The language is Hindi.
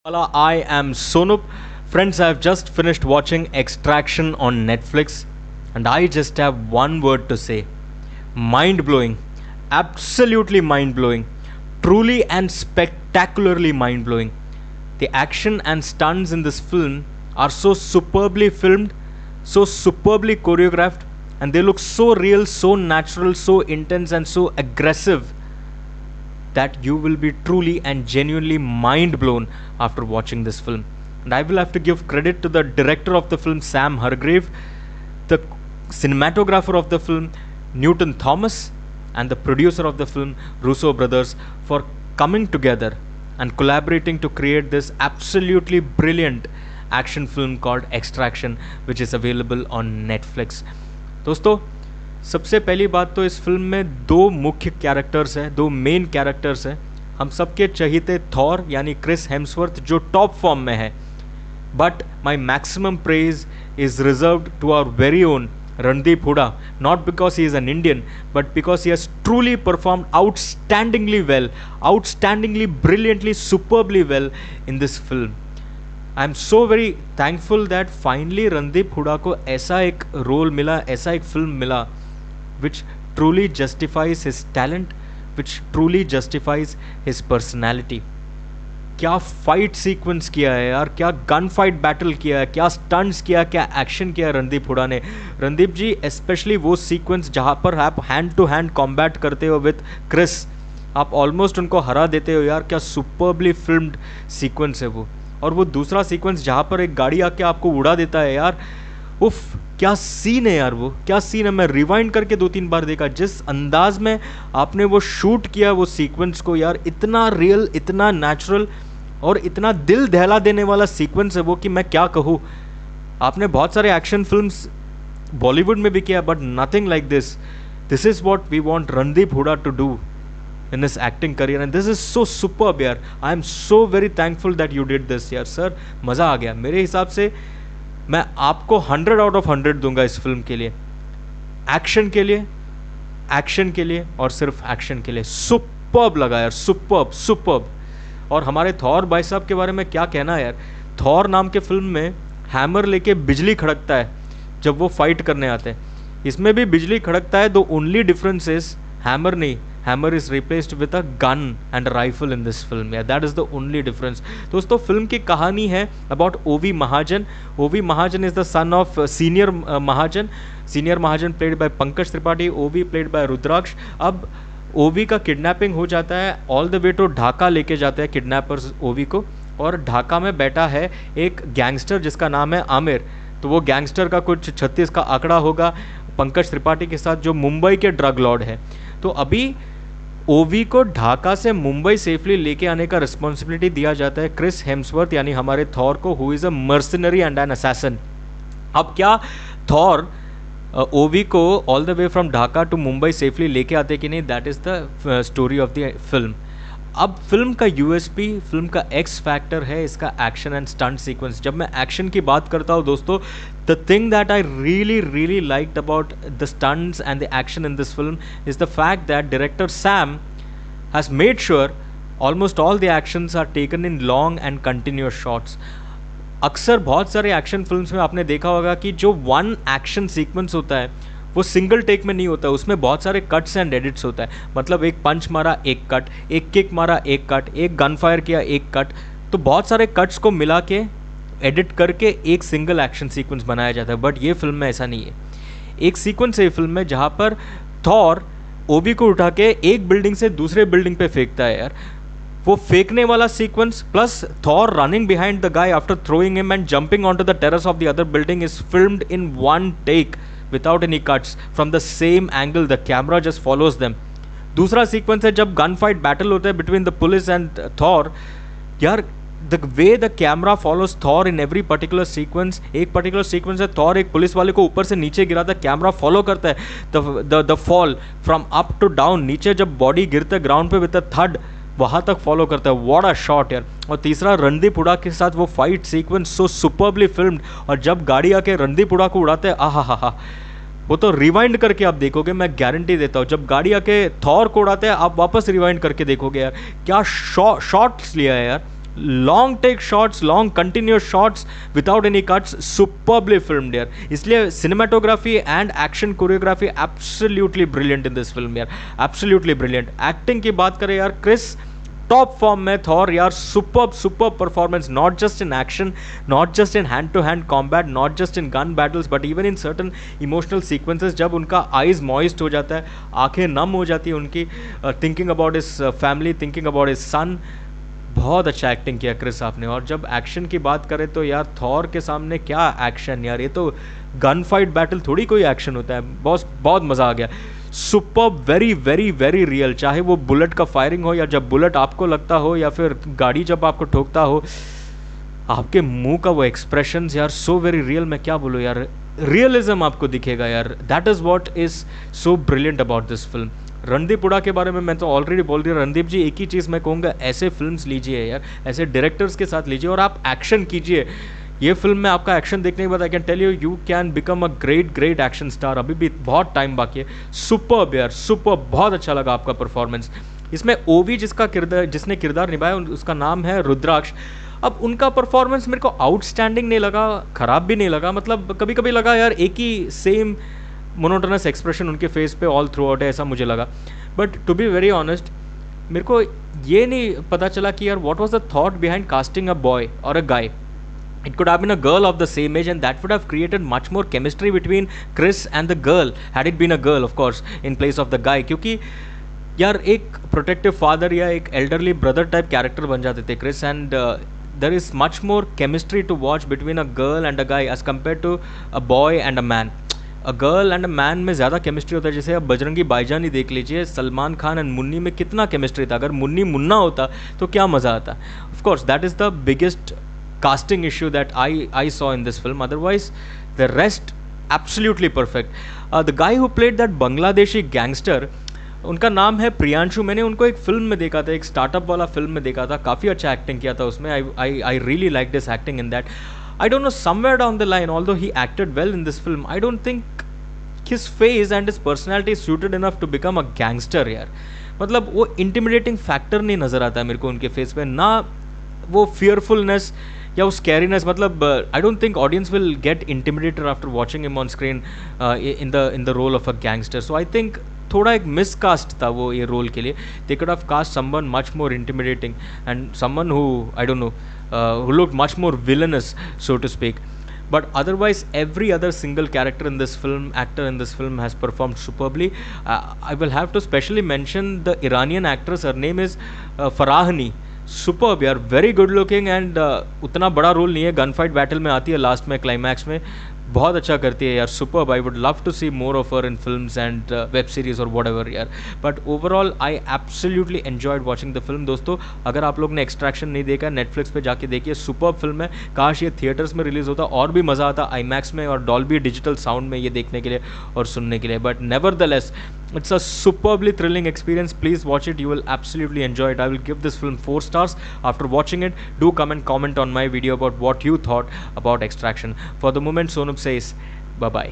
Hello, I am Sonup. Friends, I have just finished watching Extraction on Netflix, and I just have one word to say: mind blowing. Absolutely mind blowing. Truly and spectacularly mind blowing. The action and stunts in this film are so superbly filmed, so superbly choreographed, and they look so real, so natural, so intense, and so aggressive that you will be truly and genuinely mind blown after watching this film. And I will have to give credit to the director of the film, Sam Hargrave, the cinematographer of the film, Newton Thomas, and the producer of the film, Russo brothers, for coming together and collaborating to create this absolutely brilliant action film called Extraction, which is available on Netflix. दोस्तों, सबसे पहली बात तो इस फिल्म में दो मुख्य कैरेक्टर्स हैं, दो मेन कैरेक्टर्स हैं। हम सबके चहीते थॉर यानी क्रिस हेम्सवर्थ जो टॉप फॉर्म में है, but my maximum praise is reserved to our very own Randeep Hooda, not because he is an Indian but because he has truly performed outstandingly well, outstandingly brilliantly superbly well in this film. I am so very thankful that finally Randeep Hooda को ऐसा एक रोल मिला, ऐसा एक फिल्म मिला which truly justifies his talent, which truly justifies his personality. क्या फाइट सीक्वेंस किया है यार, क्या गन फाइट बैटल किया है, क्या स्टंट्स किया, क्या एक्शन किया रणदीप हुडा ने। रणदीप जी स्पेशली वो सीक्वेंस जहाँ पर आप हैंड टू हैंड कॉम्बैट करते हो विथ क्रिस, आप ऑलमोस्ट उनको हरा देते हो यार, क्या सुपर्बली फिल्म्ड सीक्वेंस है वो। और वो दूसरा सीक्वेंस जहाँ पर एक गाड़ी आके आपको उड़ा देता है यार, उफ क्या सीन है यार, वो क्या सीन है। मैं रिवाइंड करके 2-3 बार देखा, जिस अंदाज में आपने वो शूट किया वो सीक्वेंस को यार, इतना रियल, इतना नेचुरल और इतना दिल दहला देने वाला सीक्वेंस है वो कि मैं क्या कहूँ। आपने बहुत सारे एक्शन फिल्म्स बॉलीवुड में भी किया, but nothing like this. This is what we want Randeep Hooda to do in his acting career, and this is so superb यार। I am so very thankful that you did this यार सर, मज़ा आ गया। मेरे हिसाब से मैं आपको 100 आउट ऑफ 100 दूंगा इस फिल्म के लिए, एक्शन के लिए, एक्शन के लिए और सिर्फ एक्शन के लिए। सुपर्ब लगा यार, सुपर्ब सुपर्ब। और हमारे थॉर भाई साहब के बारे में क्या कहना है यार। थॉर नाम के फिल्म में हैमर लेके बिजली खड़कता है जब वो फाइट करने आते हैं, इसमें भी बिजली खड़कता है। The only difference is hammer नहीं, hammer is replaced with a gun and rifle in this film यार, that is the only difference. दोस्तों, फिल्म की कहानी है about Ovi Mahajan. Ovi Mahajan is the son of senior Mahajan. Senior Mahajan played by Pankaj Tripathi, Ovi played bye रुद्राक्ष। अब ओवी का किडनैपिंग हो जाता है, all the way to Dhaka लेके जाते हैं किडनैपर्स ओवी को, और ढाका में बैठा है एक गैंगस्टर जिसका नाम है आमिर। तो वो गैंगस्टर का कुछ 36 का आंकड़ा होगा पंकज त्रिपाठी के साथ, जो मुंबई के ड्रग लॉर्ड है। तो अभी ओवी को ढाका से मुंबई सेफली लेके आने का रिस्पॉन्सिबिलिटी दिया जाता है क्रिस हेम्सवर्थ यानी हमारे थॉर को, who is a mercenary and an assassin. अब क्या थॉर ओवी को all the way from Dhaka to Mumbai safely लेके आते कि नहीं, that is the story of the film. अब फिल्म का यूएसपी, फिल्म का एक्स फैक्टर है इसका एक्शन एंड स्टंट सीक्वेंस। जब मैं एक्शन की बात करता हूँ दोस्तों, the thing that I really liked about the stunts and the action in this film is the fact that director Sam has made sure almost all the actions are taken in long and continuous shots. अक्सर बहुत सारे एक्शन फिल्म्स में आपने देखा होगा कि जो वन एक्शन सीक्वेंस होता है वो सिंगल टेक में नहीं होता है, उसमें बहुत सारे कट्स एंड एडिट्स होता है। मतलब एक पंच मारा एक कट, एक किक मारा एक कट, एक गन फायर किया एक कट, तो बहुत सारे कट्स को मिला के एडिट करके एक सिंगल एक्शन सीक्वेंस बनाया जाता है। बट ये फिल्म में ऐसा नहीं है। एक सीक्वेंस है फिल्म में जहाँ पर थॉर ओबी को उठा के एक बिल्डिंग से दूसरे बिल्डिंग पे फेंकता है यार। वो फेंकने वाला sequence plus Thor running behind the guy after throwing him and jumping on to the terrace of the other building is filmed in one take without any cuts from the same angle, the camera just follows them। दूसरा सीक्वेंस है जब गन फाइट बैटल होता है between the police and Thor यार, the way the camera follows Thor in every particular sequence. एक पर्टिकुलर सीक्वेंस है थॉर एक पुलिस वाले को ऊपर से नीचे गिराता है, कैमरा फॉलो करता है the fall from up to down, नीचे जब बॉडी गिरता है ग्राउंड पे विद द थर्ड, वहाँ तक फॉलो करता है। व्हाट अ शॉट यार। और तीसरा रणदीप हुडा के साथ वो फाइट सीक्वेंस सो सुपर्बली फिल्म्ड, और जब गाड़ी आके रणदीप हुडा को उड़ाते हैं, आहा हा हा, वो तो रिवाइंड करके आप देखोगे, मैं गारंटी देता हूँ। जब गाड़ी आके थॉर को उड़ाते हैं आप वापस रिवाइंड करके देखोगे यार, क्या शॉट्स लिया है यार। Long take shots, long continuous shots without any cuts, superbly filmed यार. इसलिए cinematography and action choreography absolutely brilliant in this film यार, एब्सोल्युटली ब्रिलियंट. एक्टिंग की बात करें यार, क्रिस टॉप फॉर्म में. थॉर यार super performance, not just in action, not just in hand to hand combat, not just in gun battles, but even in certain emotional sequences जब उनका आइज मॉइस्ट हो जाता है, आंखें नम हो जाती है उनकी, thinking about his family, thinking about his son. बहुत अच्छा एक्टिंग किया क्रिस आपने. और जब एक्शन की बात करें तो यार थॉर के सामने क्या एक्शन यार, ये तो गन फाइट बैटल थोड़ी कोई एक्शन होता है. बहुत बहुत मज़ा आ गया. Super, very very very real. चाहे वो बुलेट का फायरिंग हो या जब बुलेट आपको लगता हो या फिर गाड़ी जब आपको ठोकता हो, आपके मुंह का वो एक्सप्रेशंस यार, सो वेरी रियल. मैं क्या बोलूँ यार, रियलिज्म आपको दिखेगा यार. That is what is so brilliant about this film. Randeep Hooda के बारे में मैं तो ऑलरेडी बोल रही हूँ. रणदीप जी, एक ही चीज़ मैं कहूँगा, ऐसे फिल्म्स लीजिए यार, ऐसे डायरेक्टर्स के साथ लीजिए और आप एक्शन कीजिए. ये फिल्म में आपका एक्शन देखने के बाद I can tell you, you can become a great great action star. अभी भी बहुत टाइम बाकी है. सुपर्ब यार, सुपर. बहुत अच्छा लगा आपका परफॉर्मेंस. इसमें ओवी जिसने किरदार निभाया उसका नाम है रुद्राक्ष. अब उनका परफॉर्मेंस मेरे को आउटस्टैंडिंग नहीं लगा, ख़राब भी नहीं लगा. मतलब कभी कभी लगा यार एक ही सेम मोनोटोनस एक्सप्रेशन उनके फेस पे ऑल थ्रू आउट है, ऐसा मुझे लगा. But to be very honest, मेरे को ये नहीं पता चला कि यार what was the thought behind casting a boy और a guy. It could have been a girl of the same age and that would have created much more chemistry between Chris and the girl, had it been a girl of course in place of the guy. क्योंकि यार एक प्रोटेक्टिव फादर या एक एल्डरली ब्रदर टाइप कैरेक्टर बन जाते थे Chris, and there is much more chemistry to watch between a girl and a guy as compared to a boy and a man. A girl and a man में ज़्यादा केमिस्ट्री होता है. जैसे अब बजरंगी भाईजान ही देख लीजिए, सलमान खान एंड मुन्नी में कितना केमिस्ट्री था. अगर मुन्नी मुन्ना होता तो क्या मज़ा आता. Of course that is the biggest casting issue that I saw in this film. Otherwise the rest absolutely perfect. The guy who played that Bangladeshi gangster, उनका नाम है प्रियांशु. मैंने उनको एक फिल्म में देखा था, एक स्टार्टअप वाला फिल्म में देखा था. काफ़ी अच्छा एक्टिंग किया था उसमें. I really like this acting in that. I don't know, somewhere down the line, although he acted well in this film, I don't think his face and his personality suited enough to become a gangster यार. मतलब वो इंटिमिडेटिंग फैक्टर नहीं नज़र आता है मेरे को उनके फेस पे, ना वो फियरफुलनेस या वो स्कैरीनेस. मतलब I don't think audience will get intimidated after watching him on screen in the role of a gangster. So I think थोड़ा एक मिसकास्ट था वो ये रोल के लिए. They could have cast someone much more intimidating and someone who I don't know who looked much more villainous, so to speak. But otherwise every other single character in this film, actor in this film has performed superbly. I will have to specially mention the Iranian actress. Her name is Farahani. Superb यार, वेरी गुड लुकिंग एंड उतना बड़ा रोल नहीं है, गन फाइट बैटल में आती है लास्ट में, क्लाइमैक्स में बहुत अच्छा करती है यार. Superb. I would love to see more of her in films and web series और वट एवर यार. But overall I absolutely enjoyed watching the film. दोस्तों अगर आप लोग ने एक्सट्रैक्शन नहीं देखा, नेटफ्लिक्स पे जाके देखिए. सुपर्ब फिल्म है. काश ये थिएटर्स में रिलीज होता और भी मज़ा आता, आईमैक्स में और डॉल्बी डिजिटल साउंड में ये देखने के लिए और सुनने के लिए. But nevertheless it's a superbly thrilling experience. Please watch it, you will absolutely enjoy it. I will give this film 4 stars after watching it. Do come and comment on my video about what you thought about Extraction. For the moment, Sonub says bye bye.